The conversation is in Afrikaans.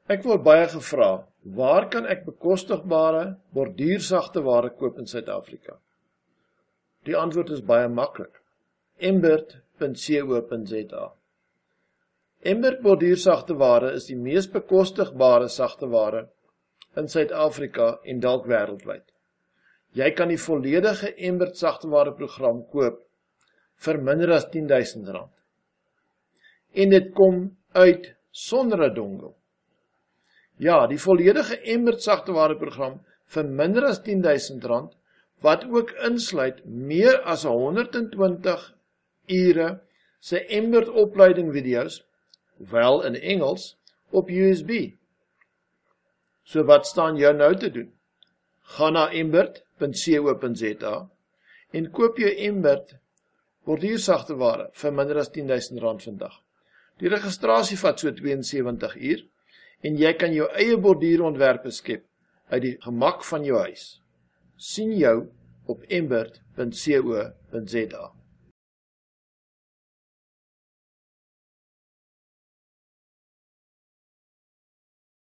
Ek word baie gevra, waar kan ek bekostigbare, borduursagte ware koop in Suid-Afrika? Die antwoord is baie maklik. Embert.co.za. Embert borduursagte ware is die mees bekostigbare sagte ware in Suid-Afrika en dalk wêreldwyd. Jy kan die volledige Embert sagte ware program koop vir minder as R10.000. En dit kom uit sonder 'n dongle. Ja, die volledige Embert sagte ware program vir minder as R10.000, wat ook insluit meer as 120 ure se Embert opleiding video's, wel in Engels, op USB. So wat staan jou nou te doen? Ga na embert.co.za en koop jou Embert borduursagte ware vir minder as R10.000 vandag. Die registrasie vat so 72 uur en jy kan jou eie borduurontwerpe skep uit die gemak van jou huis. Sien jou op embert.co.za.